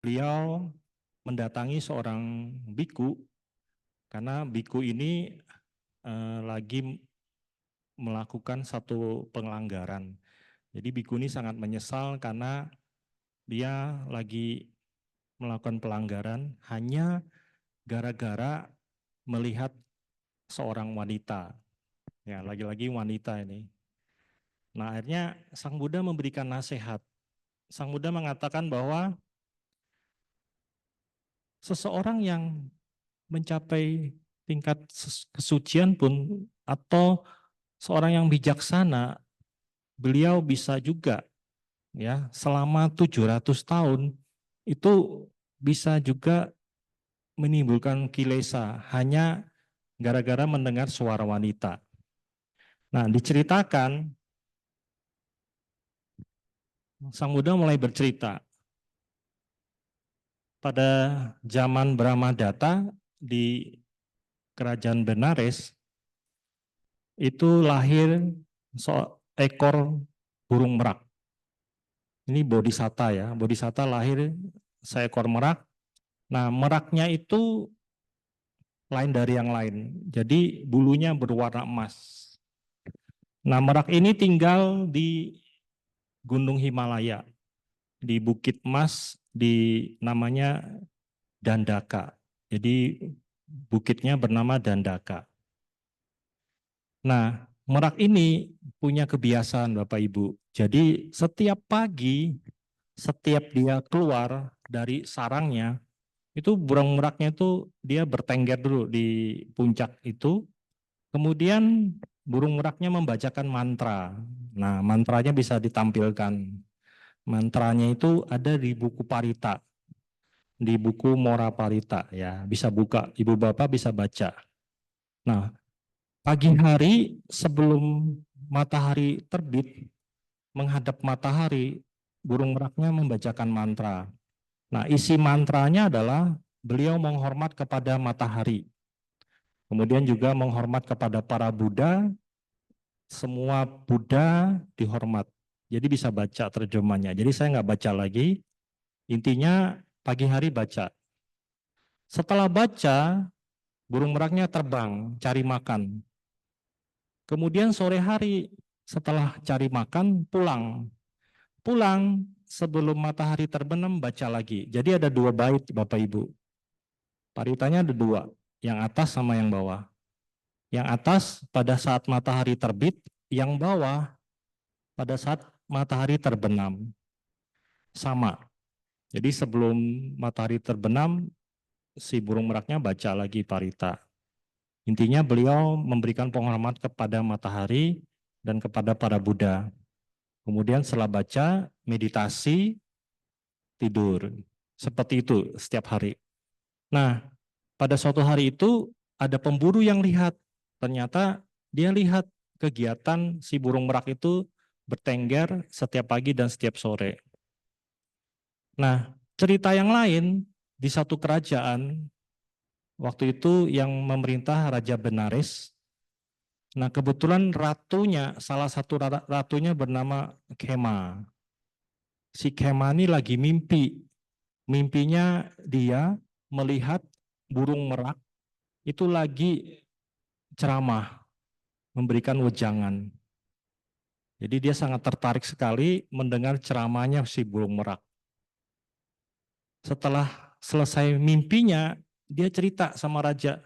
beliau mendatangi seorang biku karena biku ini lagi melakukan satu pelanggaran. Jadi biku ini sangat menyesal karena dia lagi melakukan pelanggaran hanya gara-gara melihat seorang wanita. Ya, lagi-lagi wanita ini. Nah, akhirnya Sang Buddha memberikan nasihat. Sang Buddha mengatakan bahwa seseorang yang mencapai tingkat kesucian pun atau seorang yang bijaksana, beliau bisa juga ya selama 700 tahun itu bisa juga menimbulkan kilesa hanya gara-gara mendengar suara wanita. Nah, diceritakan Sang Buddha mulai bercerita pada zaman Brahmadatta di kerajaan Benares itu lahir seekor burung merak. Ini bodhisatta ya, bodhisatta lahir seekor merak. Nah, meraknya itu lain dari yang lain. Jadi bulunya berwarna emas. Nah, merak ini tinggal di Gunung Himalaya, di Bukit Emas, di namanya Dandaka. Jadi bukitnya bernama Dandaka. Nah, merak ini punya kebiasaan Bapak Ibu. Jadi setiap pagi, setiap dia keluar dari sarangnya, itu burung meraknya itu dia bertengger dulu di puncak itu. Kemudian burung meraknya membacakan mantra. Nah, mantranya bisa ditampilkan. Mantranya itu ada di buku Parita, di buku Mora Parita ya, bisa buka, Ibu Bapak bisa baca. Nah, pagi hari sebelum matahari terbit menghadap matahari, burung meraknya membacakan mantra. Nah, isi mantranya adalah beliau menghormat kepada matahari. Kemudian juga menghormat kepada para Buddha, semua Buddha dihormat. Jadi bisa baca terjemahnya. Jadi saya nggak baca lagi, intinya pagi hari baca. Setelah baca, burung meraknya terbang, cari makan. Kemudian sore hari setelah cari makan, pulang. Pulang sebelum matahari terbenam, baca lagi. Jadi ada 2 bait Bapak Ibu. Paritanya ada 2, yang atas sama yang bawah. Yang atas pada saat matahari terbit, yang bawah pada saat matahari terbenam. Sama. Jadi sebelum matahari terbenam, si burung meraknya baca lagi parita. Intinya beliau memberikan penghormatan kepada matahari dan kepada para Buddha. Kemudian setelah baca, meditasi, tidur. Seperti itu setiap hari. Nah, pada suatu hari itu ada pemburu yang lihat. Ternyata dia lihat kegiatan si burung merak itu bertengger setiap pagi dan setiap sore. Nah, cerita yang lain di satu kerajaan, waktu itu yang memerintah Raja Benares. Nah, kebetulan ratunya, salah satu ratunya bernama Kema. Si Kema ini lagi mimpi. Mimpinya dia melihat burung merak itu lagi ceramah, memberikan wejangan. Jadi dia sangat tertarik sekali mendengar ceramahnya si burung merak. Setelah selesai mimpinya, dia cerita sama raja.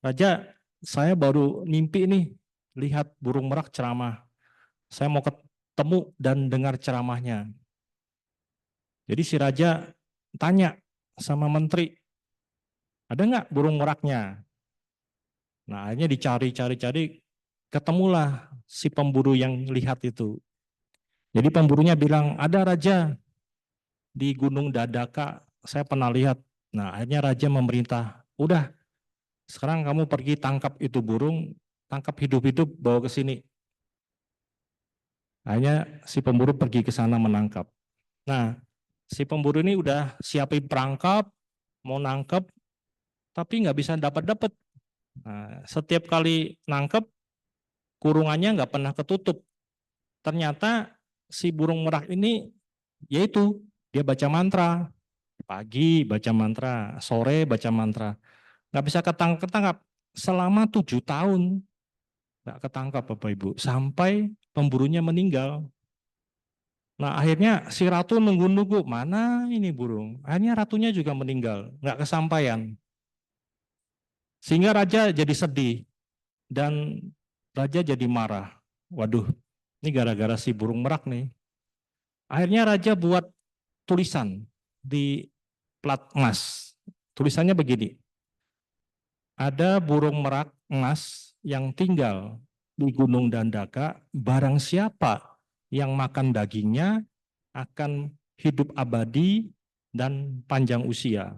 Raja, saya baru mimpi nih, lihat burung merak ceramah. Saya mau ketemu dan dengar ceramahnya. Jadi si raja tanya sama menteri, ada nggak burung meraknya? Nah, akhirnya dicari-cari, ketemulah si pemburu yang lihat itu. Jadi pemburunya bilang, ada raja di Gunung Dadaka, saya pernah lihat. Nah, akhirnya raja memerintah, udah sekarang kamu pergi tangkap itu burung, tangkap hidup-hidup, bawa ke sini. Akhirnya si pemburu pergi ke sana menangkap. Nah, si pemburu ini udah siapin perangkap, mau nangkep, tapi nggak bisa dapat-dapat. Nah, setiap kali nangkep, kurungannya nggak pernah ketutup. Ternyata si burung merak ini, yaitu dia baca mantra. Pagi baca mantra, sore baca mantra. Nggak bisa ketangkap selama 7 tahun. Nggak ketangkap Bapak Ibu. Sampai pemburunya meninggal. Nah akhirnya si ratu nunggu-nunggu, mana ini burung. Akhirnya ratunya juga meninggal, nggak kesampaian. Sehingga raja jadi sedih dan raja jadi marah. Waduh, ini gara-gara si burung merak nih. Akhirnya raja buat tulisan di plat emas. Tulisannya begini, ada burung merak emas yang tinggal di Gunung Dandaka, barang siapa yang makan dagingnya akan hidup abadi dan panjang usia.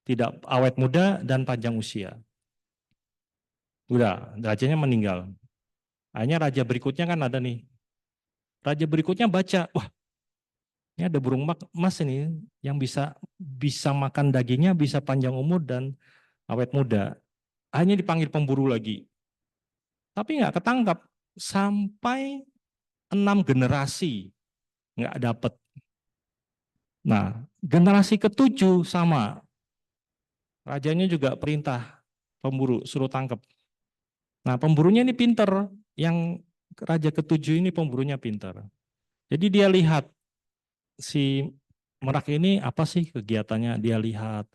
Tidak awet muda dan panjang usia. Udah, rajanya meninggal. Akhirnya raja berikutnya kan ada nih. Raja berikutnya baca, wah ini ada burung emas ini yang bisa makan dagingnya, bisa panjang umur dan awet muda. Akhirnya dipanggil pemburu lagi. Tapi nggak ketangkap sampai 6 generasi nggak dapet. Nah, generasi ke-7 sama. Rajanya juga perintah pemburu suruh tangkap. Nah, pemburunya ini pinter. Yang raja ke-7 ini pemburunya pinter. Jadi dia lihat si merak ini apa sih kegiatannya, dia lihat.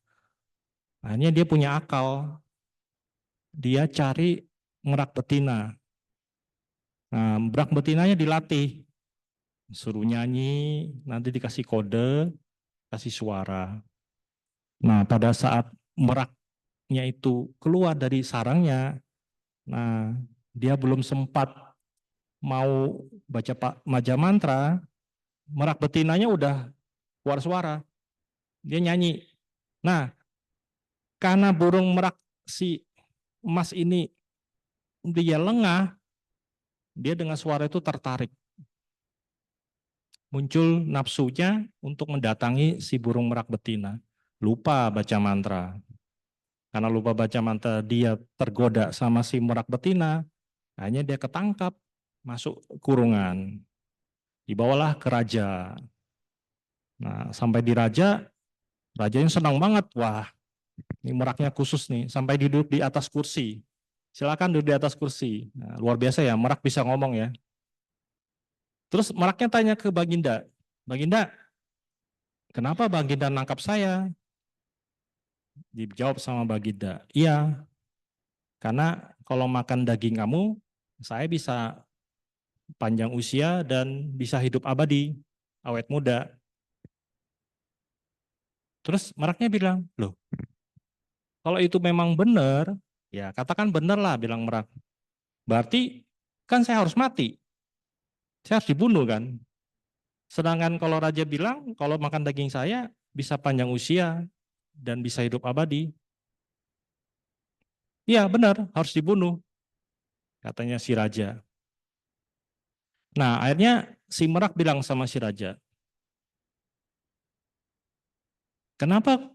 Akhirnya dia punya akal. Dia cari merak betina. Nah, merak betinanya dilatih. Suruh nyanyi, nanti dikasih kode, kasih suara. Nah, pada saat meraknya itu keluar dari sarangnya, nah dia belum sempat mau baca mantra, merak betinanya udah keluar suara, dia nyanyi. Nah, karena burung merak si emas ini dia lengah, dia dengan suara itu tertarik. Muncul nafsunya untuk mendatangi si burung merak betina. Lupa baca mantra. Karena lupa baca mantra, dia tergoda sama si merak betina, akhirnya dia ketangkap, masuk kurungan. Dibawalah ke raja. Nah, sampai di raja, rajanya senang banget. Wah, ini meraknya khusus nih, sampai duduk di atas kursi. Silakan duduk di atas kursi. Nah, luar biasa ya, merak bisa ngomong ya. Terus meraknya tanya ke Baginda, Baginda, kenapa Baginda nangkap saya? Dijawab sama Baginda, iya, karena kalau makan daging kamu, saya bisa panjang usia dan bisa hidup abadi, awet muda. Terus meraknya bilang, loh, kalau itu memang benar, ya katakan benar lah, bilang merak. Berarti kan saya harus mati, saya harus dibunuh kan. Sedangkan kalau raja bilang, kalau makan daging saya bisa panjang usia dan bisa hidup abadi. Iya benar, harus dibunuh, katanya si raja. Nah akhirnya si merak bilang sama si raja, kenapa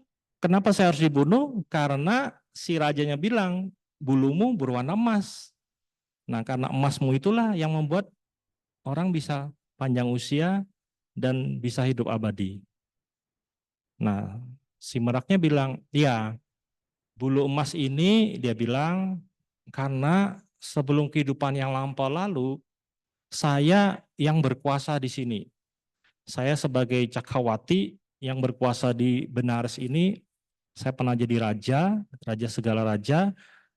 saya harus dibunuh? Karena si rajanya bilang, bulumu berwarna emas. Nah karena emasmu itulah yang membuat orang bisa panjang usia dan bisa hidup abadi. Nah si meraknya bilang, iya bulu emas ini dia bilang karena sebelum kehidupan yang lampau lalu saya yang berkuasa di sini. Saya sebagai Cakrawati yang berkuasa di Benares ini, saya pernah jadi raja, raja segala raja,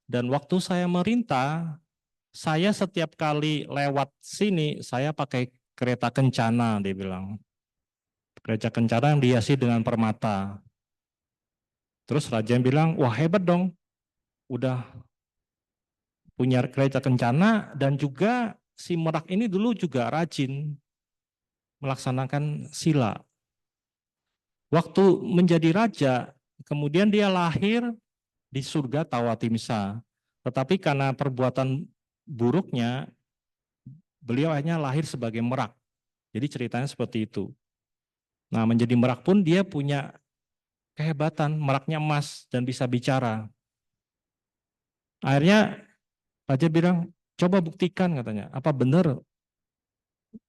dan waktu saya merintah, saya setiap kali lewat sini, saya pakai kereta kencana, dia bilang. Kereta kencana yang dihiasi dengan permata. Terus raja yang bilang, wah hebat dong, udah punya kereta kencana, dan juga si merak ini dulu juga rajin melaksanakan sila. Waktu menjadi raja, kemudian dia lahir di surga Tawatimsa. Tetapi karena perbuatan buruknya, beliau akhirnya lahir sebagai merak. Jadi ceritanya seperti itu. Nah menjadi merak pun dia punya kehebatan, meraknya emas dan bisa bicara. Akhirnya raja bilang, coba buktikan katanya, apa benar?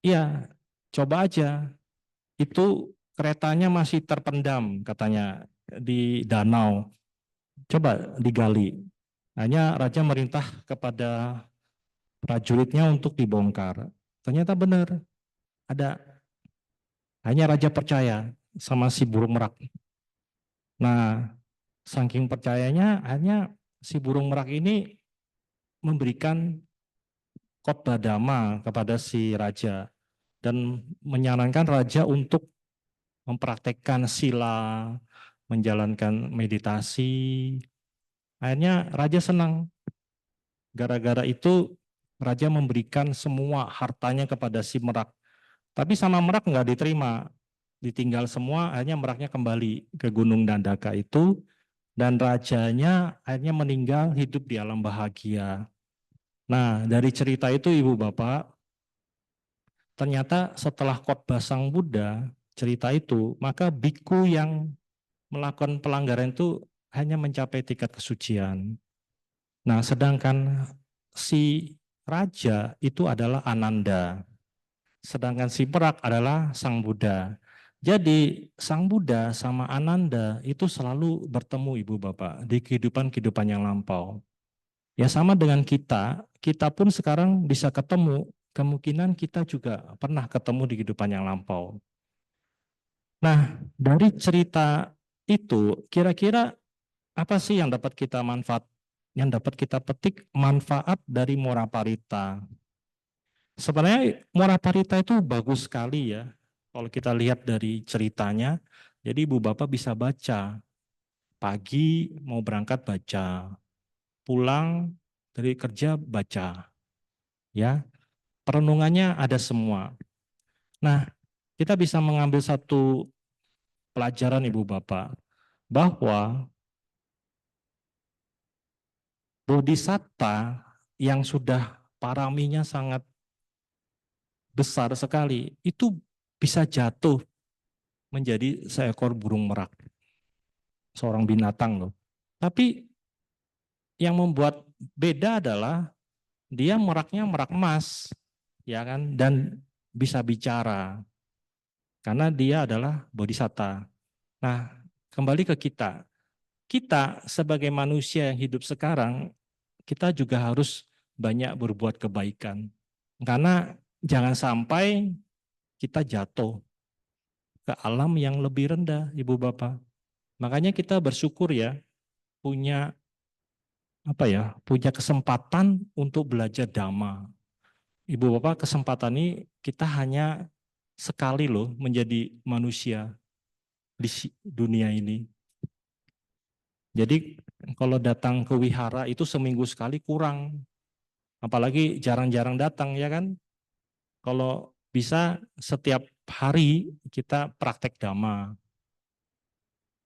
Iya, coba aja. Itu keretanya masih terpendam katanya di danau. Coba digali. Hanya raja merintah kepada prajuritnya untuk dibongkar. Ternyata benar, ada. Hanya raja percaya sama si burung merak. Nah, saking percayanya, hanya si burung merak ini memberikan khotbah dhamma kepada si raja dan menyarankan raja untuk mempraktekkan sila, menjalankan meditasi. Akhirnya raja senang. Gara-gara itu raja memberikan semua hartanya kepada si merak. Tapi sama merak nggak diterima. Ditinggal semua, akhirnya meraknya kembali ke Gunung Dandaka itu, dan rajanya akhirnya meninggal hidup di alam bahagia. Nah, dari cerita itu Ibu Bapak, ternyata setelah khotbah Sang Buddha, cerita itu, maka biku yang melakukan pelanggaran itu hanya mencapai tingkat kesucian. Nah, sedangkan si raja itu adalah Ananda. Sedangkan si perak adalah Sang Buddha. Jadi Sang Buddha sama Ananda itu selalu bertemu Ibu Bapak di kehidupan-kehidupan yang lampau. Ya sama dengan kita pun sekarang bisa ketemu, kemungkinan kita juga pernah ketemu di kehidupan yang lampau. Nah, dari cerita itu kira-kira apa sih yang dapat kita yang dapat kita petik manfaat dari Moraparita? Sebenarnya Moraparita itu bagus sekali ya. Kalau kita lihat dari ceritanya, jadi ibu bapak bisa baca. Pagi mau berangkat baca, pulang dari kerja baca. Ya, perenungannya ada semua. Nah, kita bisa mengambil satu pelajaran ibu bapak bahwa bodhisatta yang sudah paraminya sangat besar sekali, itu bisa jatuh menjadi seekor burung merak, seorang binatang loh. Tapi yang membuat beda adalah dia meraknya merak emas, ya kan, dan bisa bicara karena dia adalah bodhisatta. Nah, kembali ke kita. Kita sebagai manusia yang hidup sekarang, kita juga harus banyak berbuat kebaikan. Karena jangan sampai kita jatuh ke alam yang lebih rendah, Ibu Bapak. Makanya kita bersyukur ya punya punya kesempatan untuk belajar dhamma. Ibu Bapak, kesempatan ini kita hanya sekali loh menjadi manusia di dunia ini. Jadi kalau datang ke wihara itu seminggu sekali kurang. Apalagi jarang-jarang datang ya kan. Kalau bisa setiap hari kita praktek dhamma.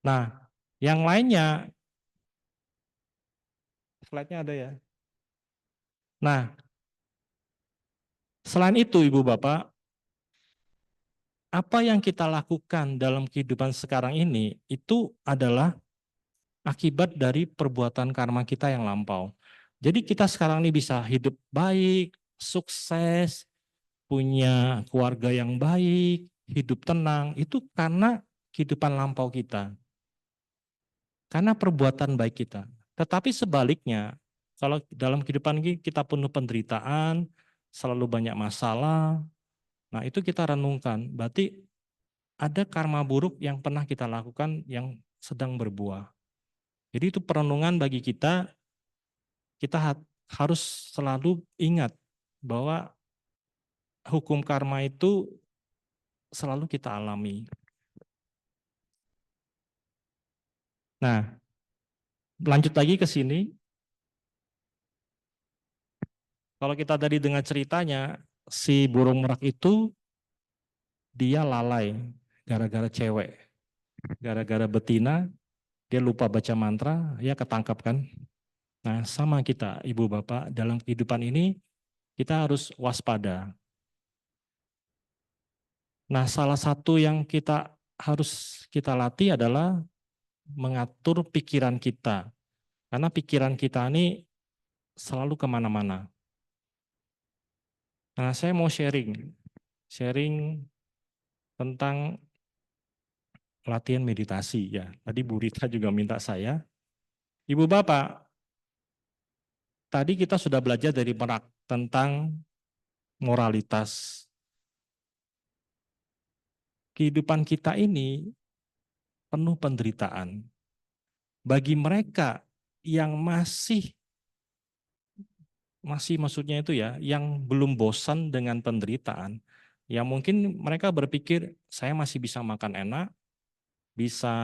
Nah, yang lainnya, slide-nya ada ya. Nah, selain itu Ibu Bapak, apa yang kita lakukan dalam kehidupan sekarang ini itu adalah akibat dari perbuatan karma kita yang lampau. Jadi kita sekarang ini bisa hidup baik, sukses, punya keluarga yang baik, hidup tenang, itu karena kehidupan lampau kita. Karena perbuatan baik kita. Tetapi sebaliknya, kalau dalam kehidupan ini kita penuh penderitaan, selalu banyak masalah, nah itu kita renungkan, berarti ada karma buruk yang pernah kita lakukan yang sedang berbuah. Jadi itu perenungan bagi kita, kita harus selalu ingat bahwa hukum karma itu selalu kita alami. Nah, lanjut lagi ke sini. Kalau kita tadi dengar ceritanya, si burung merak itu dia lalai gara-gara cewek. Gara-gara betina, dia lupa baca mantra, ya ketangkap kan. Nah, sama kita, Ibu Bapak, dalam kehidupan ini kita harus waspada. Nah, salah satu yang kita harus kita latih adalah mengatur pikiran kita. Karena pikiran kita ini selalu kemana-mana. Nah, saya mau sharing tentang latihan meditasi ya. Tadi Bu Rita juga minta saya. Ibu Bapak, tadi kita sudah belajar dari Merak tentang moralitas. Kehidupan kita ini penuh penderitaan. Bagi mereka yang masih maksudnya itu ya, yang belum bosan dengan penderitaan, ya mungkin mereka berpikir saya masih bisa makan enak, bisa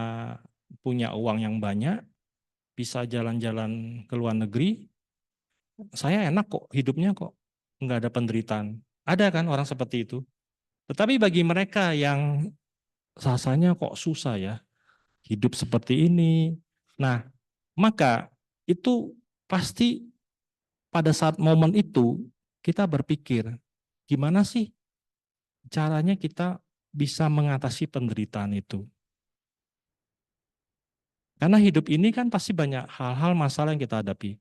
punya uang yang banyak, bisa jalan-jalan ke luar negeri, saya enak kok, hidupnya kok, nggak ada penderitaan. Ada kan orang seperti itu. Tetapi bagi mereka yang rasanya kok susah ya, hidup seperti ini. Nah, maka itu pasti pada saat momen itu kita berpikir, gimana sih caranya kita bisa mengatasi penderitaan itu. Karena hidup ini kan pasti banyak hal-hal masalah yang kita hadapi.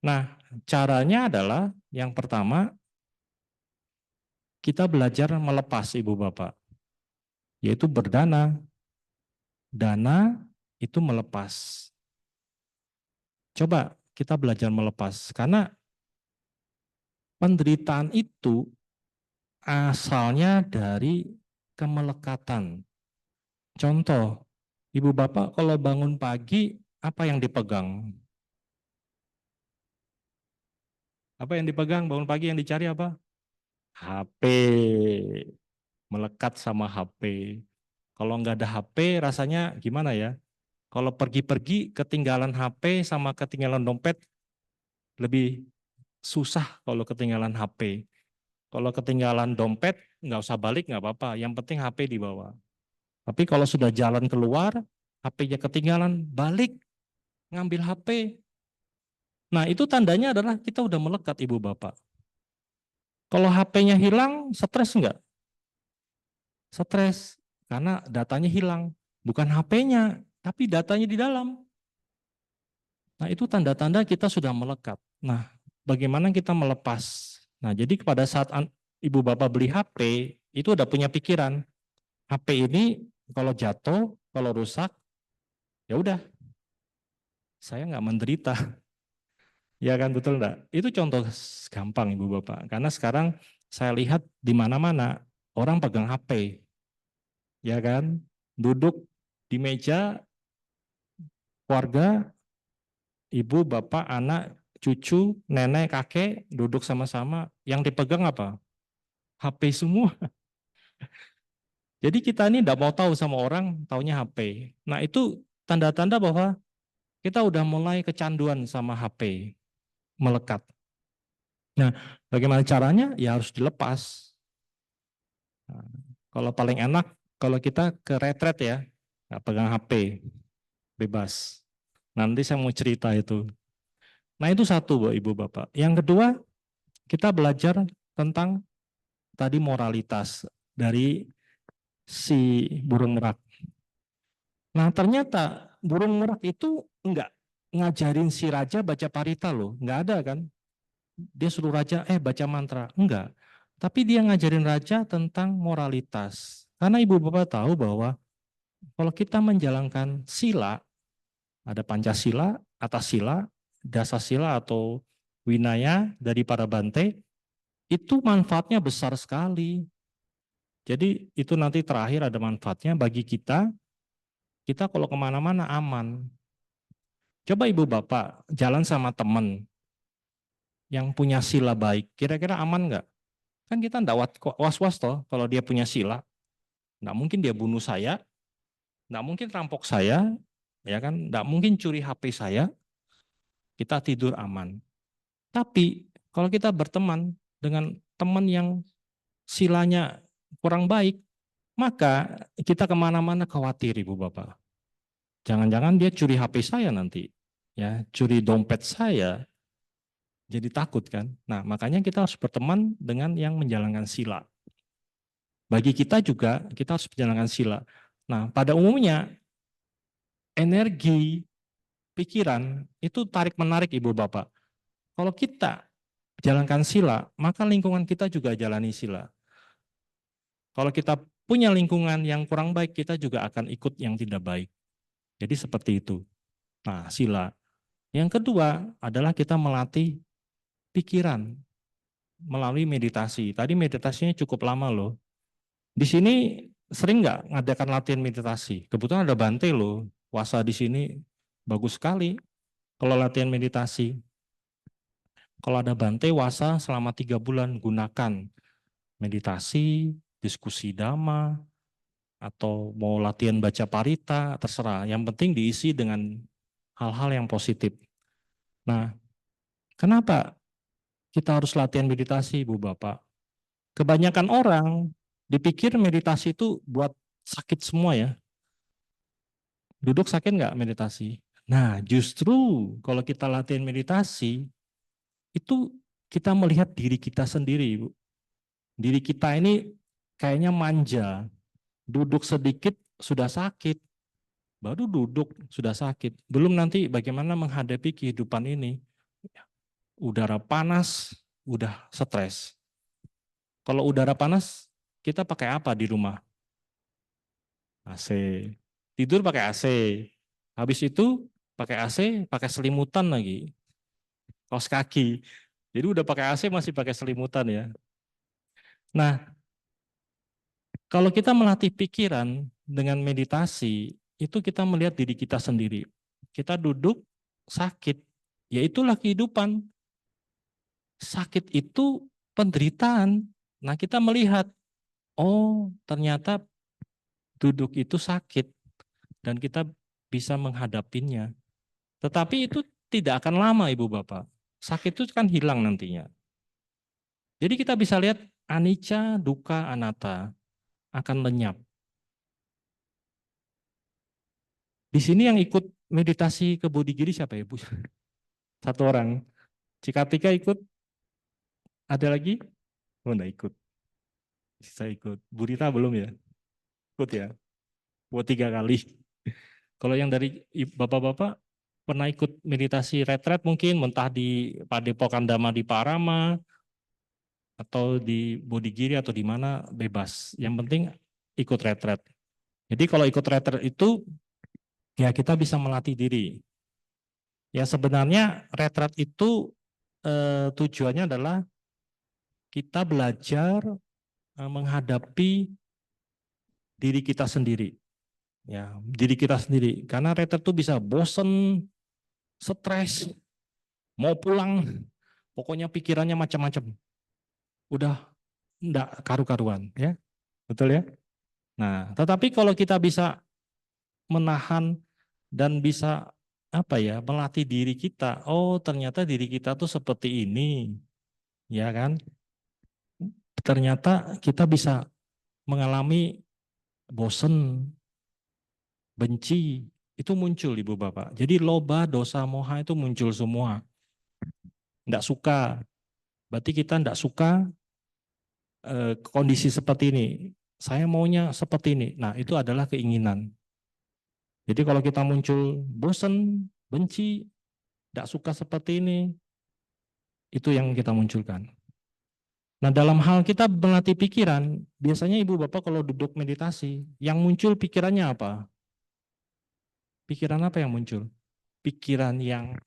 Nah, caranya adalah yang pertama, kita belajar melepas Ibu Bapak, yaitu berdana. Dana itu melepas. Coba kita belajar melepas, karena penderitaan itu asalnya dari kemelekatan. Contoh, Ibu Bapak kalau bangun pagi, apa yang dipegang? Apa yang dipegang bangun pagi, yang dicari apa? HP. Melekat sama HP. Kalau nggak ada HP rasanya gimana ya? Kalau pergi-pergi ketinggalan HP sama ketinggalan dompet lebih susah kalau ketinggalan HP. Kalau ketinggalan dompet nggak usah balik nggak apa-apa, yang penting HP dibawa. Tapi kalau sudah jalan keluar, HP-nya ketinggalan, balik ngambil HP. Nah itu tandanya adalah kita udah melekat Ibu Bapak. Kalau HP-nya hilang, stres nggak? Stres, karena datanya hilang. Bukan HP-nya, tapi datanya di dalam. Nah itu tanda-tanda kita sudah melekat. Nah bagaimana kita melepas? Nah jadi pada saat Ibu Bapak beli HP, itu udah punya pikiran. HP ini kalau jatuh, kalau rusak, ya udah, saya nggak menderita. Ya kan, betul enggak? Itu contoh gampang Ibu Bapak. Karena sekarang saya lihat di mana-mana orang pegang HP. Ya kan? Duduk di meja keluarga, ibu, bapak, anak, cucu, nenek, kakek duduk sama-sama. Yang dipegang apa? HP semua. Jadi kita ini tidak mau tahu sama orang, taunya HP. Nah itu tanda-tanda bahwa kita udah mulai kecanduan sama HP, melekat. Nah, bagaimana caranya? Ya harus dilepas. Nah, kalau paling enak, kalau kita ke retret ya, nggak pegang HP, bebas. Nanti saya mau cerita itu. Nah itu satu, Ibu Bapak. Yang kedua, kita belajar tentang tadi moralitas dari si burung merak. Nah ternyata burung merak itu enggak ngajarin si raja baca parita loh, enggak ada kan. Dia suruh raja baca mantra, enggak. Tapi dia ngajarin raja tentang moralitas. Karena ibu bapak tahu bahwa kalau kita menjalankan sila, ada Pancasila, Atasila, Dasasila atau Winaya dari para bante, itu manfaatnya besar sekali. Jadi itu nanti terakhir ada manfaatnya bagi kita, kita kalau kemana-mana aman. Coba ibu bapak jalan sama teman yang punya sila baik, kira-kira aman nggak? Kan kita enggak was-was toh kalau dia punya sila. Enggak mungkin dia bunuh saya, enggak mungkin rampok saya, ya kan? Enggak mungkin curi HP saya, kita tidur aman. Tapi kalau kita berteman dengan teman yang silanya kurang baik, maka kita kemana-mana khawatir ibu bapak. Jangan-jangan dia curi HP saya nanti, ya curi dompet saya, jadi takut kan. Nah makanya kita harus berteman dengan yang menjalankan sila. Bagi kita juga kita harus menjalankan sila. Nah pada umumnya energi pikiran itu tarik menarik ibu bapak. Kalau kita jalankan sila, maka lingkungan kita juga jalani sila. Kalau kita punya lingkungan yang kurang baik, kita juga akan ikut yang tidak baik. Jadi seperti itu. Nah, sila. Yang kedua adalah kita melatih pikiran melalui meditasi. Tadi meditasinya cukup lama loh. Di sini sering nggak ngadakan latihan meditasi? Kebetulan ada Bante loh. Puasa di sini bagus sekali kalau latihan meditasi. Kalau ada Bante Wasa selama 3 bulan, gunakan meditasi, diskusi dhamma, atau mau latihan baca parita, terserah. Yang penting diisi dengan hal-hal yang positif. Nah, kenapa kita harus latihan meditasi, Bu Bapak? Kebanyakan orang dipikir meditasi itu buat sakit semua ya. Duduk sakit nggak meditasi? Nah, justru kalau kita latihan meditasi, itu kita melihat diri kita sendiri, Bu. Diri kita ini kayaknya manja, duduk sedikit sudah sakit, baru duduk sudah sakit. Belum nanti bagaimana menghadapi kehidupan ini. Udara panas, udah stres. Kalau udara panas, kita pakai apa di rumah? AC. Tidur pakai AC. Habis itu pakai AC, pakai selimutan lagi. Kaos kaki. Jadi udah pakai AC masih pakai selimutan ya. Nah, kalau kita melatih pikiran dengan meditasi, itu kita melihat diri kita sendiri. Kita duduk sakit, ya itulah kehidupan. Sakit itu penderitaan. Nah, kita melihat, oh ternyata duduk itu sakit dan kita bisa menghadapinya. Tetapi itu tidak akan lama, Ibu Bapak. Sakit itu kan hilang nantinya. Jadi kita bisa lihat anicca, dukkha, anatta akan lenyap. Di sini yang ikut meditasi ke Bodhigiri siapa ya, Bu? Satu orang. Cikatika ikut? Ada lagi? Oh, enggak ikut. Saya ikut. Bu Rita belum ya? Ikut ya? Buat 3 kali. Kalau yang dari bapak-bapak pernah ikut meditasi retret mungkin, mentah di Padepokan Dhamma di Parama, atau di Bodhigiri atau di mana, bebas. Yang penting ikut retret. Jadi kalau ikut retret itu, ya kita bisa melatih diri. Ya sebenarnya retret itu tujuannya adalah kita belajar menghadapi diri kita sendiri. Ya, diri kita sendiri. Karena retret itu bisa bosen, stres, mau pulang, pokoknya pikirannya macam-macam. Udah enggak karu-karuan, ya. Betul ya? Nah, tetapi kalau kita bisa menahan dan bisa apa ya, melatih diri kita. Oh, ternyata diri kita tuh seperti ini, ya kan? Ternyata kita bisa mengalami bosen, benci, itu muncul Ibu Bapak. Jadi loba, dosa, moha itu muncul semua. Enggak suka, berarti kita enggak suka kondisi seperti ini. Saya maunya seperti ini. Nah, itu adalah keinginan. Jadi kalau kita muncul bosen, benci, tidak suka seperti ini, itu yang kita munculkan. Nah, dalam hal kita melatih pikiran, biasanya Ibu Bapak kalau duduk meditasi, yang muncul pikirannya apa? Pikiran apa yang muncul? Pikiran yang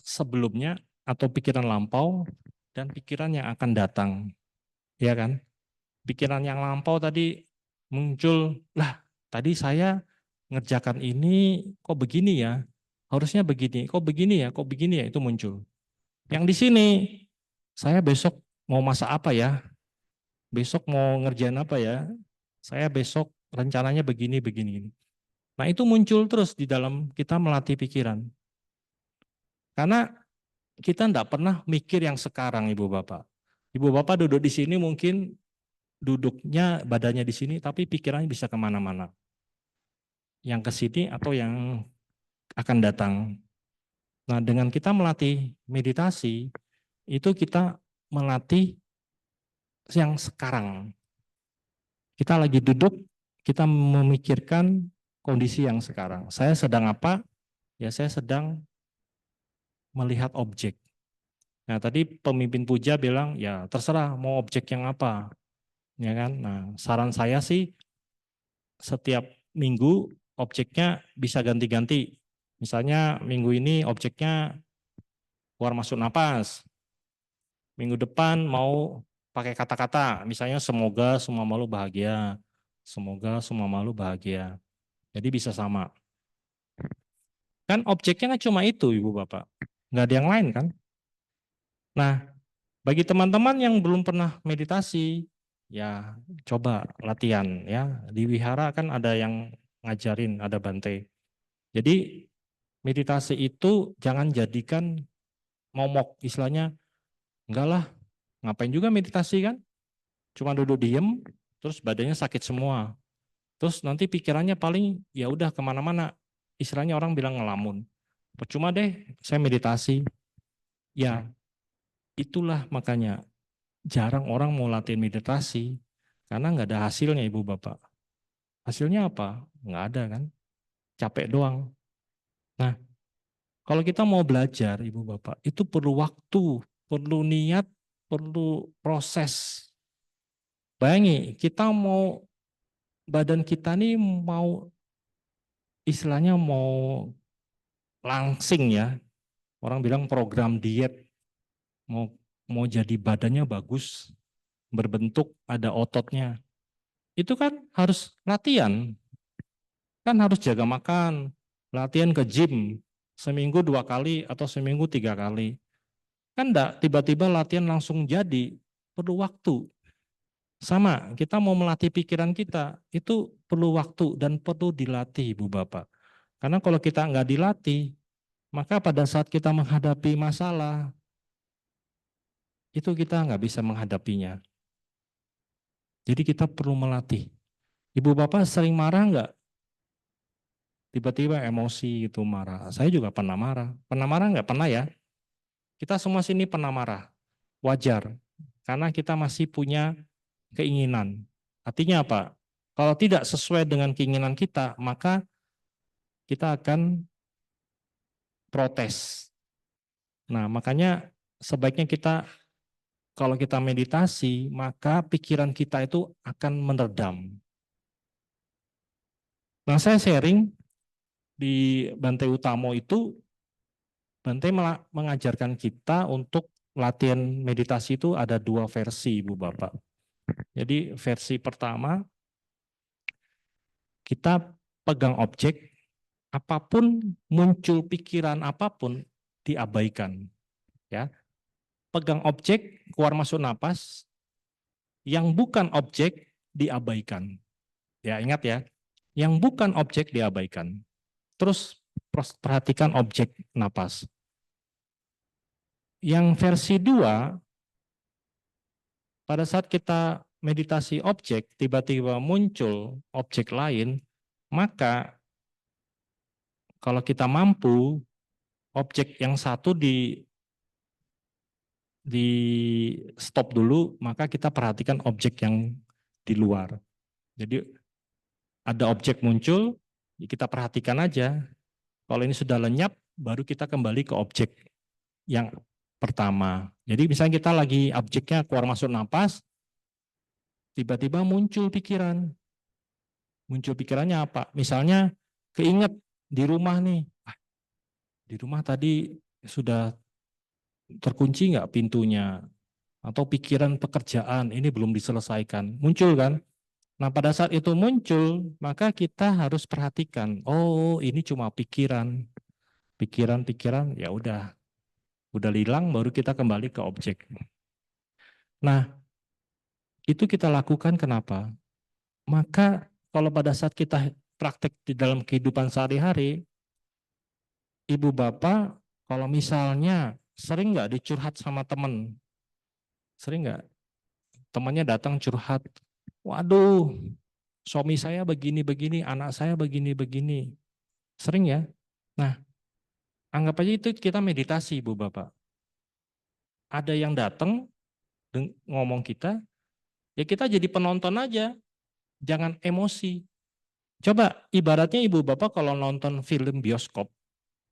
sebelumnya atau pikiran lampau dan pikiran yang akan datang. Ya kan? Pikiran yang lampau tadi muncul, lah tadi saya ngerjakan ini kok begini ya, harusnya begini, kok begini ya, kok begini ya, itu muncul. Yang di sini, saya besok mau masak apa ya, besok mau ngerjain apa ya, saya besok rencananya begini, begini. Nah itu muncul terus di dalam kita melatih pikiran. Karena kita tidak pernah mikir yang sekarang, Ibu Bapak. Ibu Bapak duduk di sini mungkin duduknya badannya di sini, tapi pikirannya bisa kemana-mana. Yang ke sini atau yang akan datang. Nah, dengan kita melatih meditasi, itu kita melatih yang sekarang. Kita lagi duduk, kita memikirkan kondisi yang sekarang. Saya sedang apa? Ya, saya sedang melihat objek. Nah, tadi pemimpin puja bilang, ya terserah mau objek yang apa. ya kan? Nah, saran saya sih setiap minggu objeknya bisa ganti-ganti. Misalnya minggu ini objeknya keluar masuk napas, minggu depan mau pakai kata-kata, misalnya semoga semua makhluk bahagia, semoga semua makhluk bahagia. Jadi bisa sama. Kan objeknya kan cuma itu, Ibu Bapak. Nggak ada yang lain kan? Nah, bagi teman-teman yang belum pernah meditasi, ya coba latihan ya. Di wihara kan ada yang ngajarin, ada Bante. Jadi meditasi itu jangan jadikan momok, istilahnya enggak lah, ngapain juga meditasi kan? Cuma duduk diem, terus badannya sakit semua. Terus nanti pikirannya paling ya udah kemana-mana. Istilahnya orang bilang ngelamun. Percuma deh, saya meditasi. Ya, itulah makanya jarang orang mau latihan meditasi karena nggak ada hasilnya Ibu Bapak. Hasilnya apa? Nggak ada kan? Capek doang. Nah, kalau kita mau belajar Ibu Bapak, itu perlu waktu, perlu niat, perlu proses. Bayangi, kita mau badan kita nih mau istilahnya mau langsing ya. Orang bilang program diet mau mau jadi badannya bagus, berbentuk, ada ototnya. Itu kan harus latihan, kan harus jaga makan, latihan ke gym, seminggu 2 kali atau seminggu 3 kali. Kan enggak tiba-tiba latihan langsung jadi, perlu waktu. Sama, kita mau melatih pikiran kita, itu perlu waktu dan perlu dilatih Ibu Bapak. Karena kalau kita nggak dilatih, maka pada saat kita menghadapi masalah, itu kita nggak bisa menghadapinya. Jadi kita perlu melatih. Ibu Bapak sering marah nggak? Tiba-tiba emosi gitu marah. Saya juga pernah marah. Pernah marah nggak? Pernah ya. Kita semua sini pernah marah. Wajar. Karena kita masih punya keinginan. Artinya apa? Kalau tidak sesuai dengan keinginan kita, maka kita akan protes. Nah, makanya sebaiknya kita kalau kita meditasi, maka pikiran kita itu akan meredam. Nah, saya sharing di Bante Utamo itu, Bante mengajarkan kita untuk latihan meditasi itu ada 2 versi, Ibu Bapak. Jadi versi pertama, kita pegang objek, apapun muncul pikiran apapun diabaikan. Ya, pegang objek, keluar masuk napas, yang bukan objek diabaikan. Ya, ingat ya, yang bukan objek diabaikan. Terus perhatikan objek napas. Yang versi 2, pada saat kita meditasi objek, tiba-tiba muncul objek lain, maka kalau kita mampu, objek yang satu di stop dulu, maka kita perhatikan objek yang di luar. Jadi ada objek muncul, kita perhatikan aja. Kalau ini sudah lenyap, baru kita kembali ke objek yang pertama. Jadi misalnya kita lagi objeknya keluar masuk napas, tiba-tiba muncul pikiran. Muncul pikirannya apa? Misalnya keinget di rumah nih, di rumah tadi sudah terkunci nggak pintunya? Atau pikiran pekerjaan ini belum diselesaikan. Muncul kan? Nah pada saat itu muncul, maka kita harus perhatikan, oh ini cuma pikiran. Pikiran-pikiran ya udah hilang baru kita kembali ke objek. Nah, itu kita lakukan kenapa? Maka kalau pada saat kita praktek di dalam kehidupan sehari-hari, ibu bapak kalau misalnya sering nggak dicurhat sama teman, sering nggak temannya datang curhat, waduh suami saya begini-begini, anak saya begini-begini, sering ya? Nah, anggap aja itu kita meditasi ibu bapak. Ada yang datang ngomong kita, ya kita jadi penonton aja, jangan emosi. Coba ibaratnya ibu bapak kalau nonton film bioskop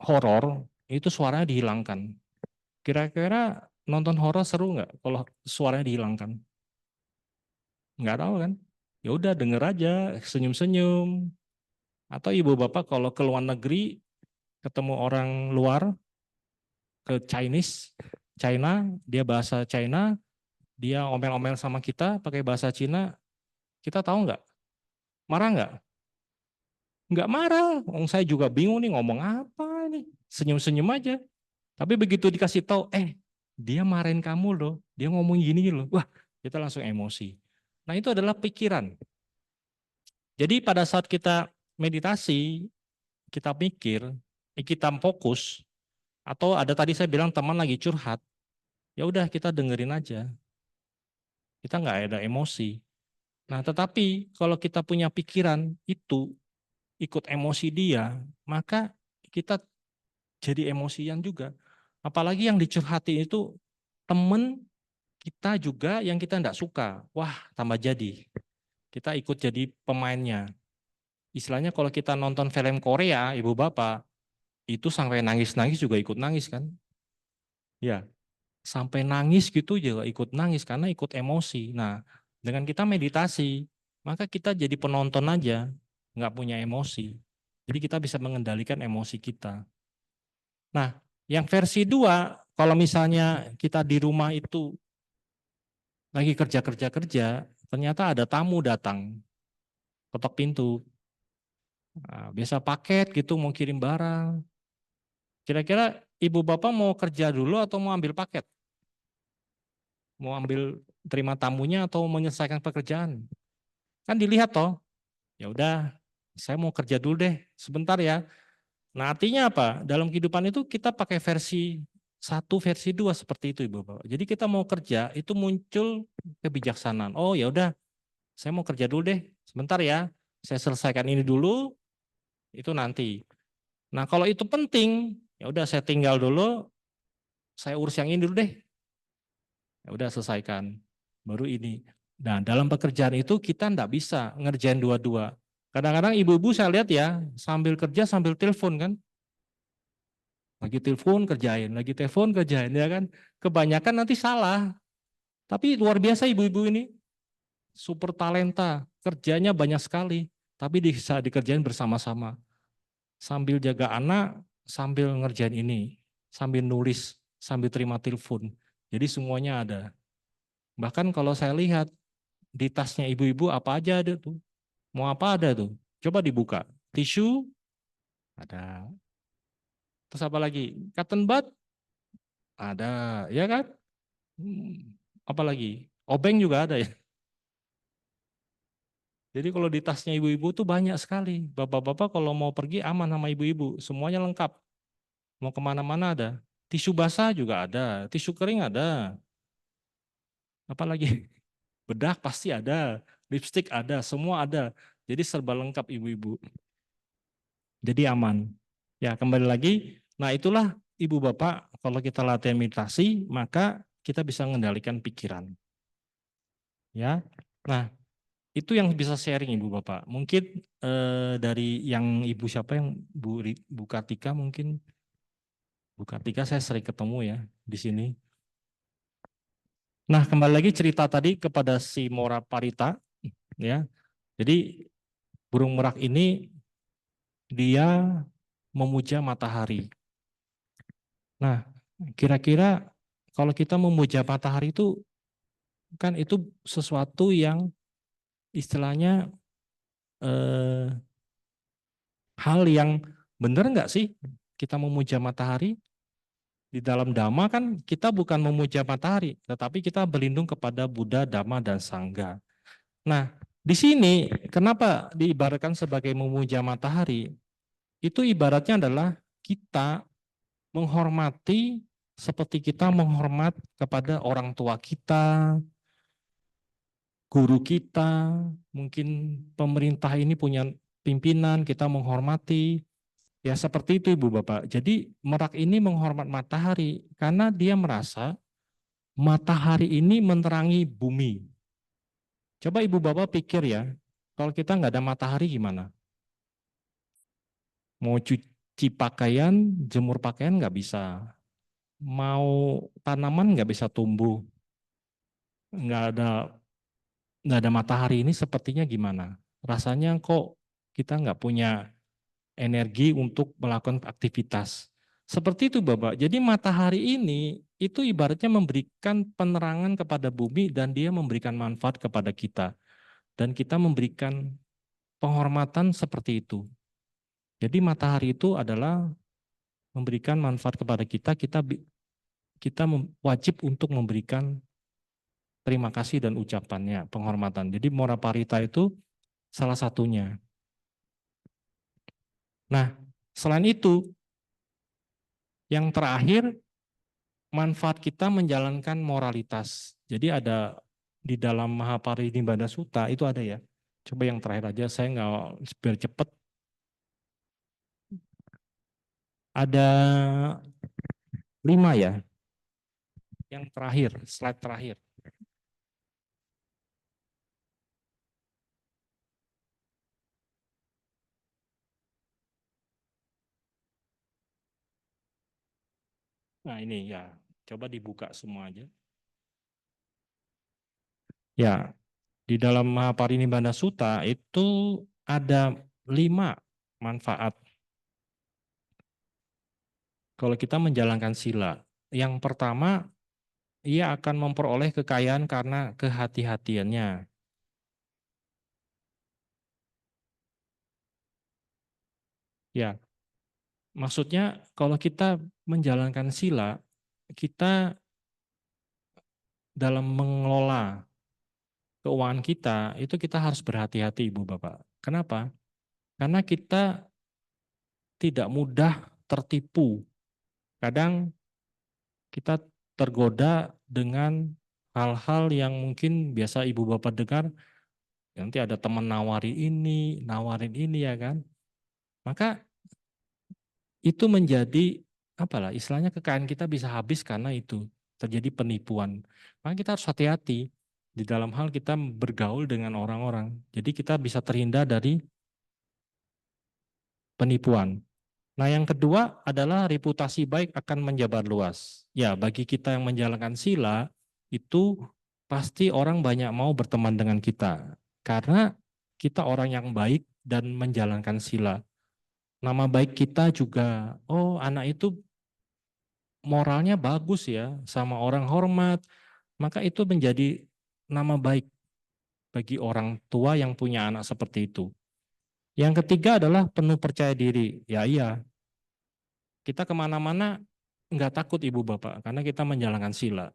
horor itu suaranya dihilangkan. Kira-kira nonton horor seru nggak kalau suaranya dihilangkan? Nggak tahu kan? Ya udah denger aja, senyum-senyum. Atau ibu bapak kalau ke luar negeri ketemu orang luar, ke China, dia bahasa China, dia omel-omel sama kita pakai bahasa Cina, kita tahu nggak? Marah nggak? Nggak marah. Saya juga bingung nih ngomong apa nih. Senyum-senyum aja. Tapi begitu dikasih tahu, dia marahin kamu loh, dia ngomong gini loh. Wah, kita langsung emosi. Nah, itu adalah pikiran. Jadi pada saat kita meditasi, kita mikir, kita fokus, atau ada tadi saya bilang teman lagi curhat, ya udah kita dengerin aja. Kita nggak ada emosi. Nah, tetapi kalau kita punya pikiran itu ikut emosi dia, maka kita jadi emosian juga. Apalagi yang dicurhati itu temen kita juga yang kita tidak suka. Wah, tambah jadi. Kita ikut jadi pemainnya. Istilahnya kalau kita nonton film Korea, ibu bapak, itu sampai nangis-nangis juga ikut nangis kan? Ya, sampai nangis gitu juga ikut nangis karena ikut emosi. Nah, dengan kita meditasi, maka kita jadi penonton aja, nggak punya emosi. Jadi kita bisa mengendalikan emosi kita. Nah, yang versi 2, kalau misalnya kita di rumah itu lagi kerja-kerja, ternyata ada tamu datang, ketok pintu. Nah, biasa paket gitu mau kirim barang. Kira-kira ibu bapak mau kerja dulu atau mau ambil paket? Mau ambil terima tamunya atau menyelesaikan pekerjaan? Kan dilihat toh. Ya udah, saya mau kerja dulu deh, sebentar ya. Nah, artinya apa? Dalam kehidupan itu kita pakai versi 1, versi 2 seperti itu ibu bapak. Jadi kita mau kerja itu muncul kebijaksanaan. Oh ya udah, saya mau kerja dulu deh, sebentar ya. Saya selesaikan ini dulu, itu nanti. Nah, kalau itu penting, ya udah saya tinggal dulu, saya urus yang ini dulu deh. Ya udah selesaikan. Baru ini. Nah, dalam pekerjaan itu kita enggak bisa ngerjain dua-dua. Kadang-kadang ibu-ibu saya lihat ya, sambil kerja sambil telepon kan. Lagi telepon kerjain, lagi telepon kerjain ya kan. Kebanyakan nanti salah. Tapi luar biasa ibu-ibu ini. Super talenta, kerjanya banyak sekali. Tapi bisa dikerjain bersama-sama. Sambil jaga anak, sambil ngerjain ini, sambil nulis, sambil terima telepon. Jadi semuanya ada. Bahkan kalau saya lihat di tasnya ibu-ibu apa aja ada tuh. Mau apa ada tuh. Coba dibuka. Tisu ada. Terus apa lagi? Cotton bud ada, ya kan? Apa lagi? Obeng juga ada ya. Jadi kalau di tasnya ibu-ibu tuh banyak sekali. Bapak-bapak kalau mau pergi aman sama ibu-ibu. Semuanya lengkap. Mau kemana-mana ada. Tisu basah juga ada. Tisu kering ada. Apalagi bedak pasti ada. Lipstik ada. Semua ada. Jadi serba lengkap ibu-ibu. Jadi aman. Ya kembali lagi. Nah itulah ibu bapak kalau kita latihan meditasi maka kita bisa mengendalikan pikiran. Ya. Nah itu yang bisa sharing ibu bapak. Mungkin dari yang ibu siapa yang Bu Kartika mungkin. Bu Kartika saya sering ketemu ya di sini. Nah, kembali lagi cerita tadi kepada si Mora Parita, ya. Jadi burung merak ini dia memuja matahari. Nah, kira-kira kalau kita memuja matahari itu kan itu sesuatu yang istilahnya eh, hal yang benar nggak sih kita memuja matahari? Di dalam Dhamma kan kita bukan memuja matahari, tetapi kita berlindung kepada Buddha, Dhamma, dan Sangha. Nah, di sini kenapa diibaratkan sebagai memuja matahari? Itu ibaratnya adalah kita menghormati seperti kita menghormat kepada orang tua kita, guru kita, mungkin pemerintah ini punya pimpinan, kita menghormati. Ya seperti itu Ibu Bapak. Jadi Merak ini menghormat matahari karena dia merasa matahari ini menerangi bumi. Coba Ibu Bapak pikir ya, kalau kita nggak ada matahari gimana? Mau cuci pakaian, jemur pakaian nggak bisa. Mau tanaman nggak bisa tumbuh. Nggak ada nggak ada matahari ini sepertinya gimana? Rasanya kok kita nggak punya energi untuk melakukan aktivitas. Seperti itu Bapak. Jadi matahari ini itu ibaratnya memberikan penerangan kepada bumi dan dia memberikan manfaat kepada kita. Dan kita memberikan penghormatan seperti itu. Jadi matahari itu adalah memberikan manfaat kepada kita, kita wajib untuk memberikan terima kasih dan ucapannya, penghormatan. Jadi Mora Parita itu salah satunya. Nah, selain itu, yang terakhir, manfaat kita menjalankan moralitas. Jadi ada di dalam Mahaparinibbana Sutta itu ada ya. Coba yang terakhir aja, saya nggak biar cepet. Ada 5 ya. Yang terakhir, slide terakhir. Nah ini ya, coba dibuka semua aja. Ya, di dalam Mahaparinibbana Sutta itu ada 5 manfaat kalau kita menjalankan sila. Yang pertama, ia akan memperoleh kekayaan karena kehati-hatiannya. Ya, maksudnya kalau kita menjalankan sila, kita dalam mengelola keuangan kita, itu kita harus berhati-hati Ibu Bapak. Kenapa? Karena kita tidak mudah tertipu. Kadang kita tergoda dengan hal-hal yang mungkin biasa ibu bapak dengar, nanti ada teman nawarin ini ya kan. Maka itu menjadi apalah istilahnya kekayaan kita bisa habis karena itu terjadi penipuan. Maka kita harus hati-hati di dalam hal kita bergaul dengan orang-orang. Jadi kita bisa terhindar dari penipuan. Nah, yang kedua adalah reputasi baik akan menjabar luas. Ya, bagi kita yang menjalankan sila, itu pasti orang banyak mau berteman dengan kita. Karena kita orang yang baik dan menjalankan sila. Nama baik kita juga, oh anak itu moralnya bagus ya, sama orang hormat. Maka itu menjadi nama baik bagi orang tua yang punya anak seperti itu. Yang ketiga adalah penuh percaya diri. Ya iya, kita kemana-mana nggak takut ibu bapak karena kita menjalankan sila.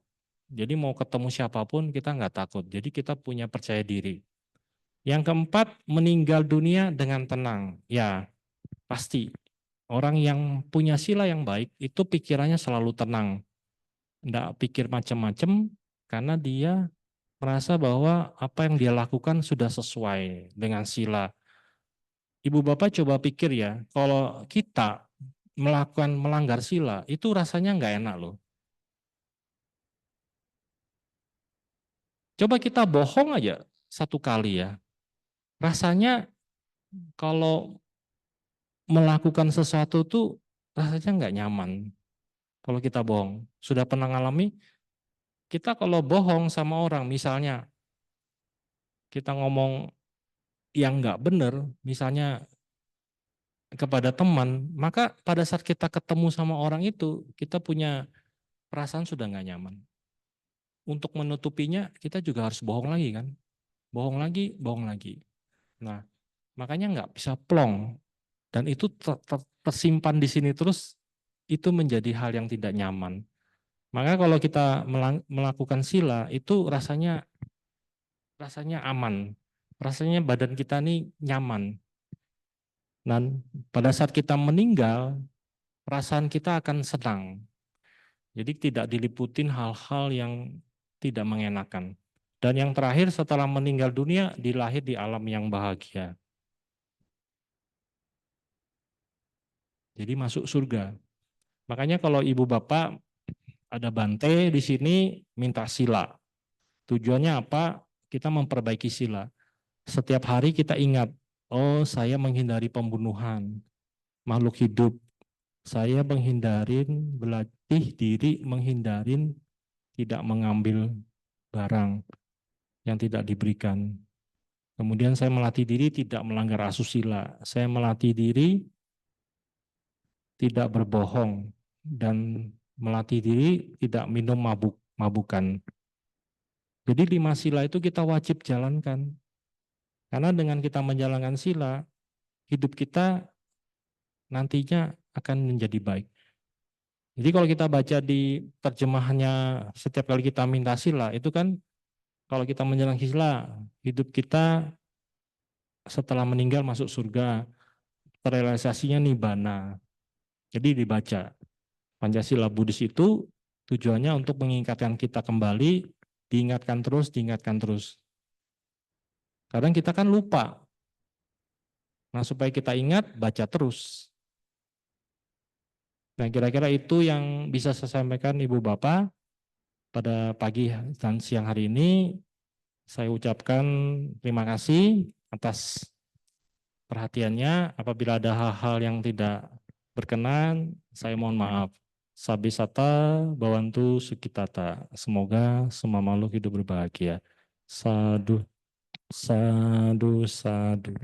Jadi mau ketemu siapapun kita nggak takut. Jadi kita punya percaya diri. Yang keempat, meninggal dunia dengan tenang. Ya pasti orang yang punya sila yang baik itu pikirannya selalu tenang. Nggak pikir macam-macam karena dia merasa bahwa apa yang dia lakukan sudah sesuai dengan sila. Ibu bapak coba pikir ya, kalau kita melakukan melanggar sila itu rasanya nggak enak loh. Coba kita bohong aja 1 kali ya. Rasanya kalau melakukan sesuatu tuh rasanya nggak nyaman. Kalau kita bohong. Sudah pernah ngalami? Kita kalau bohong sama orang, misalnya kita ngomong yang nggak benar, misalnya kepada teman, maka pada saat kita ketemu sama orang itu, kita punya perasaan sudah nggak nyaman. Untuk menutupinya, kita juga harus bohong lagi kan. Bohong lagi, bohong lagi. Nah, makanya nggak bisa plong. Dan itu tersimpan di sini terus, itu menjadi hal yang tidak nyaman. Maka kalau kita melakukan sila, itu rasanya aman. Rasanya badan kita ini nyaman. Dan pada saat kita meninggal, perasaan kita akan senang. Jadi tidak diliputin hal-hal yang tidak mengenakan. Dan yang terakhir setelah meninggal dunia, dilahir di alam yang bahagia. Jadi masuk surga. Makanya kalau ibu bapak ada Bante di sini minta sila. Tujuannya apa? Kita memperbaiki sila. Setiap hari kita ingat, oh saya menghindari pembunuhan makhluk hidup. Saya berlatih diri menghindarin tidak mengambil barang. yang tidak diberikan. Kemudian saya melatih diri tidak melanggar asusila. Saya melatih diri tidak berbohong dan melatih diri tidak minum mabuk-mabukan. Jadi 5 sila itu kita wajib jalankan. Karena dengan kita menjalankan sila, hidup kita nantinya akan menjadi baik. Jadi kalau kita baca di terjemahannya setiap kali kita minta sila, itu kan kalau kita menjalankan sila, hidup kita setelah meninggal masuk surga, terrealisasinya nibbana. Jadi dibaca. Pancasila Buddhis itu tujuannya untuk mengingatkan kita kembali, diingatkan terus, diingatkan terus. Kadang kita kan lupa. Nah, supaya kita ingat, baca terus. Nah, kira-kira itu yang bisa saya sampaikan Ibu Bapak pada pagi dan siang hari ini. Saya ucapkan terima kasih atas perhatiannya. Apabila ada hal-hal yang tidak berkenan, saya mohon maaf. Sabisata bawantu sukitata. Semoga semua makhluk hidup berbahagia. Sadu, sadu, sadu.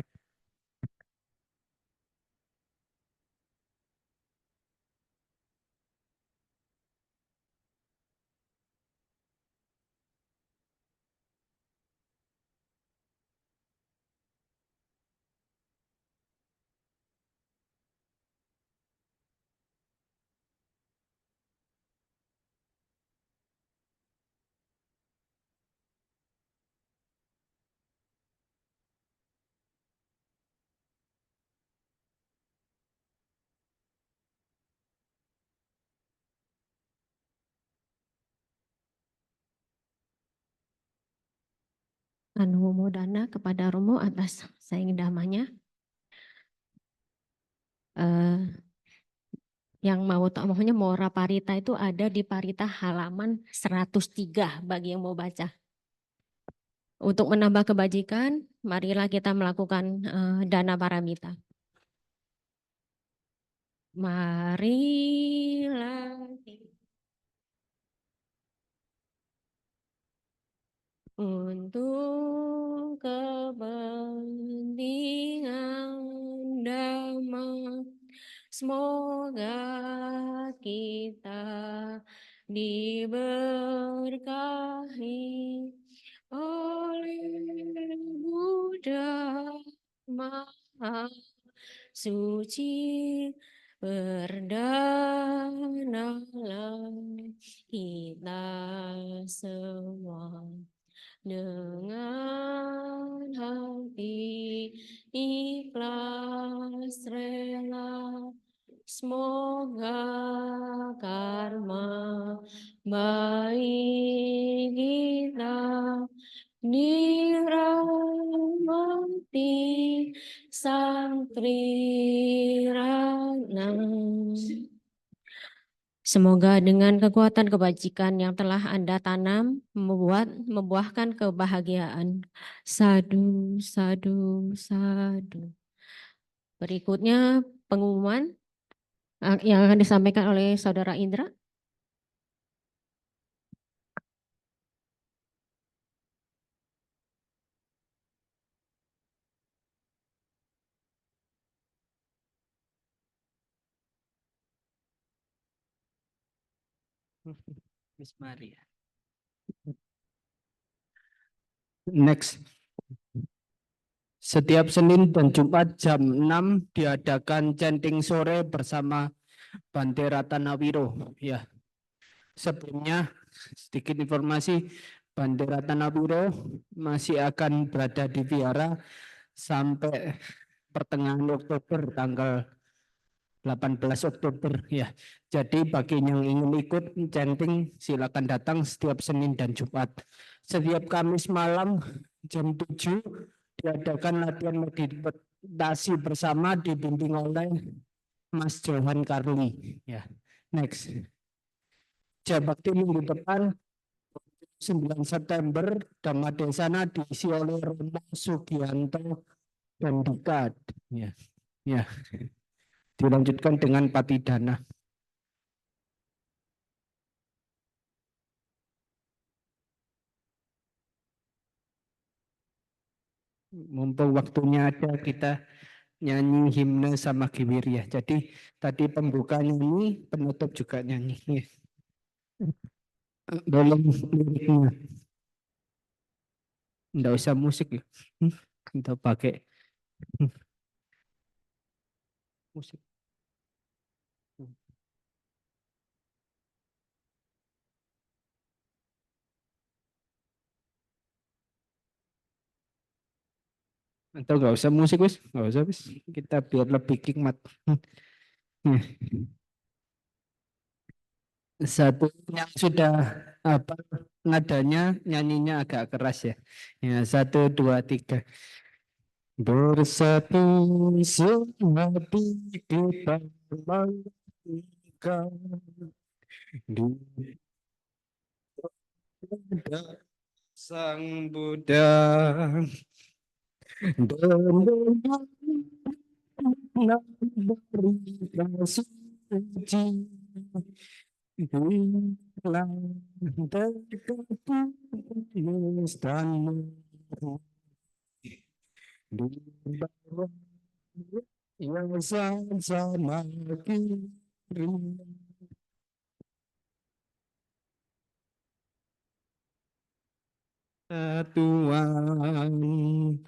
Anumo dana kepada Romo atas saing damanya. Yang mau tahu maksudnya Mora Parita itu ada di Parita halaman 103 bagi yang mau baca. Untuk menambah kebajikan, marilah kita melakukan dana paramita. Marilah untuk kepentingan damai, semoga kita diberkahi oleh Buddha Maha Suci. Berdanalah kita semua dengan hati ikhlas rela, semoga karma baik kita dirahmati Sang Triratna. Semoga dengan kekuatan kebajikan yang telah Anda tanam membuahkan kebahagiaan. Sadu, sadu, sadu. Berikutnya pengumuman yang akan disampaikan oleh Saudara Indra. Miss Maria. Next. Setiap Senin dan Jumat jam 6 diadakan chanting sore bersama Bante Ratanawiro. Ya. Sebelumnya sedikit informasi, Bante Ratanawiro masih akan berada di Vihara sampai pertengahan Oktober, tanggal 18 Oktober ya. Jadi bagi yang ingin ikut chanting silakan datang setiap Senin dan Jumat. Setiap Kamis malam jam 7 diadakan latihan meditasi bersama dibimbing oleh Mas Johan Carli ya. Next. Jabakti minggu depan 9 September Dhammadesana diisi oleh Romo Sugianto dan Dika ya. Ya. Dilanjutkan dengan Patidana. mumpung waktunya ada kita nyanyi himne sama Gewirya. Jadi tadi pembuka nyanyi, penutup juga nyanyi. Boleh liriknya. Nggak usah musik ya. Kita pakai musik. Atau nggak usah musik wis, nggak usah wis. Kita biar lebih hikmat. Satu yang sudah apa nadanya nyanyinya agak keras ya. Ya 1, 2, 3. Bersatu semati kita melangkah di dekat Sang Buddha dan berita suci hilang terkepung dan di bawah yang sama kiri Tuhan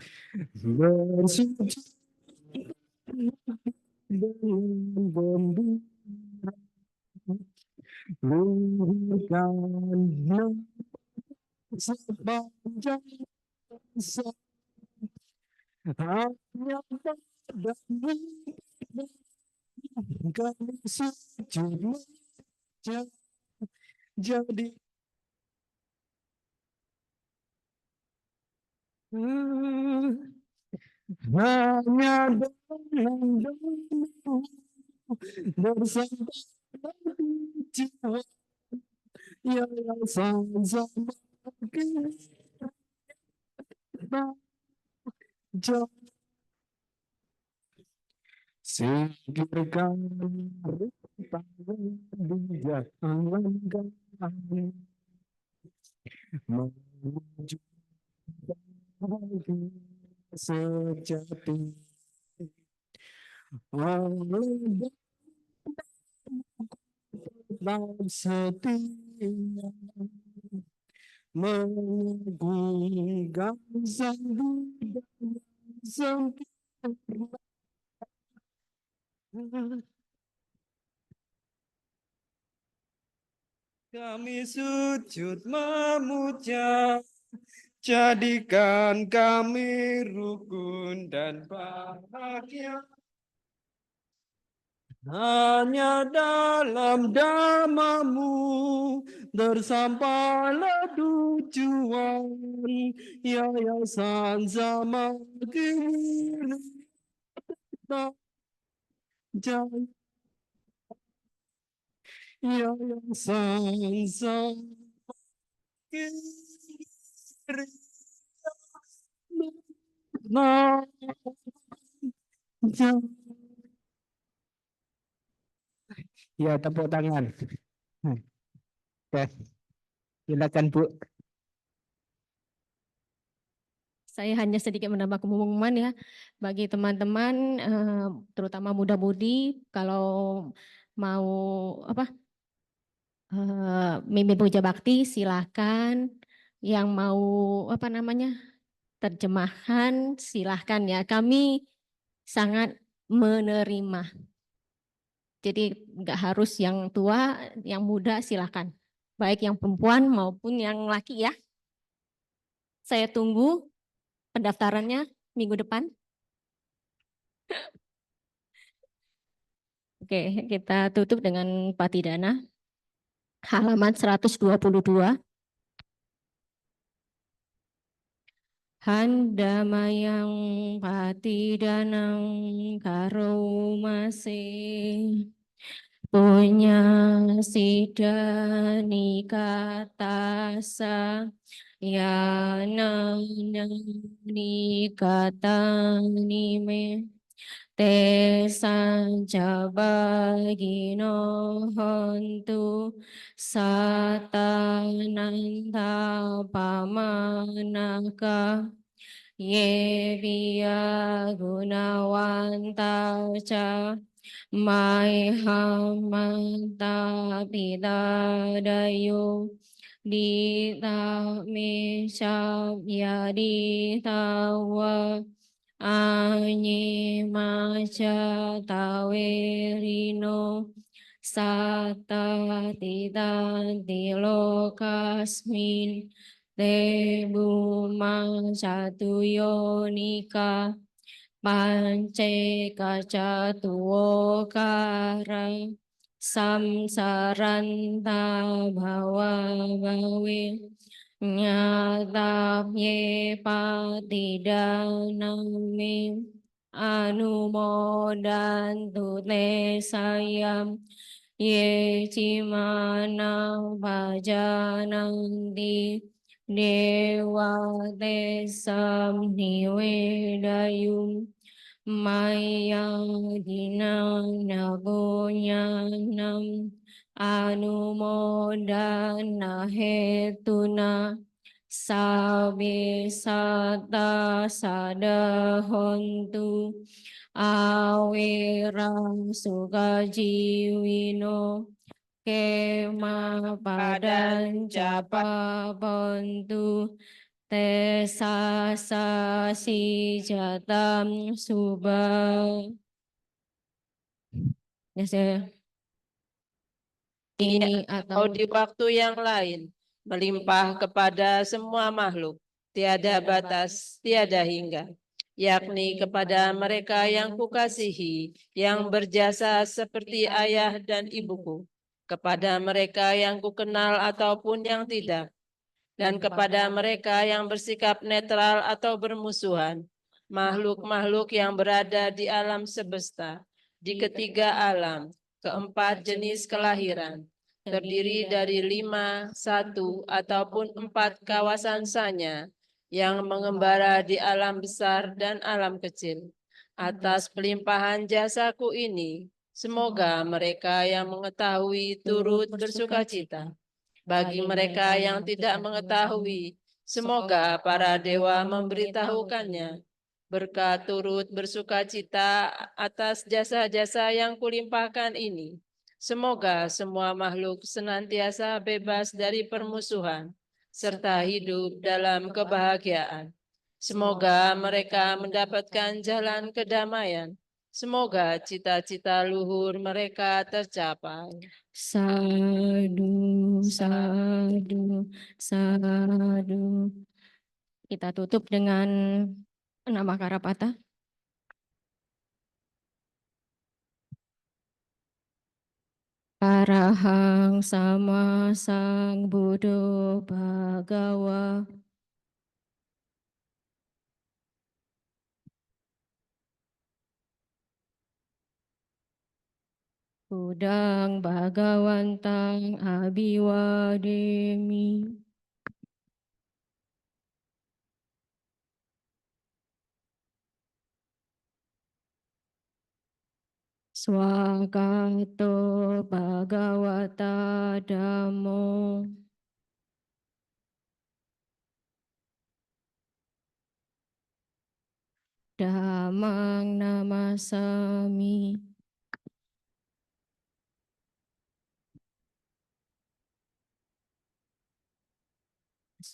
bersuci dengan gembira luhurkan sepanjang masa hanya padamu kami sujud jadi hanya dalam doa bersama jiwa yang sama kita singkirkan rintangan di jalan kami menuju bagi sejati oleh dalam setia mengagungkan sang Buddha sempurna. Kami sujud memuja, jadikan kami rukun dan bahagia. Hanya dalam dhammamu tersampailah tujuan yayasan sama kini jaya yayasan sama kini jaya. Ya, tepuk tangan. Oke, silakan Bu. Saya hanya sedikit menambah pengumuman ya bagi teman-teman terutama muda-mudi kalau mau mimpin puja bakti silahkan, yang mau terjemahan silahkan ya, kami sangat menerima. Jadi nggak harus yang tua, yang muda silahkan, baik yang perempuan maupun yang laki ya. Saya tunggu pendaftarannya minggu depan. Oke, kita tutup dengan Patidana. Halaman 122. Handamayang Patidanang Karomase Punya Sidani Katasa Yanani Katanime Te Sanjabagino Hontu Satananda Pamanaka ye piya gunawanta ca Maihamanta Pidadayo Dita Mesya Dita Wa Anyi Maca Tawerino Sata Tita Tilokasmin Tebu Macatu Yonika Pance kaca tuwo kara samsaranta bawa bawe nyata ye patidaname anumodantu te sayam ye cimana bhajananti dewa tesam niwedayum Maya dinana gunyanam anumodana hetuna sabe sata sadahontu awira sukajiwino kema padan japa bantu Tesa si jatam subah. Ya saya ini Atau atau di waktu yang lain, melimpah kepada semua makhluk, tiada batas, tiada hingga, yakni kepada mereka yang kukasihi, yang berjasa seperti ayah dan ibuku, kepada mereka yang kukenal ataupun yang tidak, dan kepada mereka yang bersikap netral atau bermusuhan, makhluk-makhluk yang berada di alam semesta, di ketiga alam, keempat jenis kelahiran, terdiri dari 5, 1, ataupun 4 kawasan sanya yang mengembara di alam besar dan alam kecil. Atas pelimpahan jasaku ini, semoga mereka yang mengetahui turut bersukacita. Bagi mereka yang tidak mengetahui, semoga para dewa memberitahukannya. Berkat turut bersukacita atas jasa-jasa yang kulimpahkan ini. Semoga semua makhluk senantiasa bebas dari permusuhan, serta hidup dalam kebahagiaan. Semoga mereka mendapatkan jalan kedamaian. Semoga cita-cita luhur mereka tercapai. sadu sadu sadu. Kita tutup dengan nama Karapata. Arahang sama sang Buddha Bhagawa. Budang Bhagawantang Abiwademi. Swagato Bhagawata Dhammo. Dhammang namasami.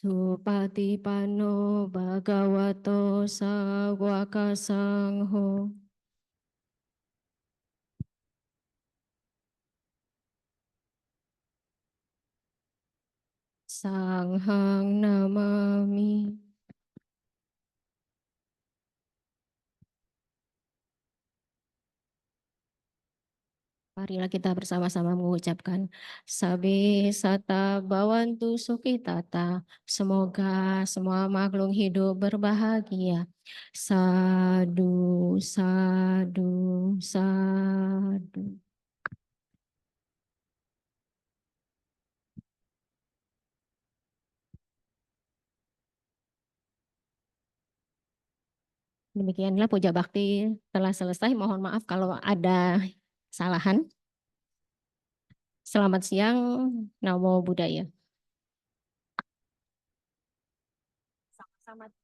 Supatipanno Bhagavato Sawaka Sangho. Sanghang namami. Marilah kita bersama-sama mengucapkan Sabe Sata Bawantu Sukitata. Semoga semua makhluk hidup berbahagia. Sadu, sadu, sadu. Demikianlah puja bakti telah selesai. Mohon maaf kalau ada kesalahan. Selamat siang, Namo Buddhaya. Sama-sama.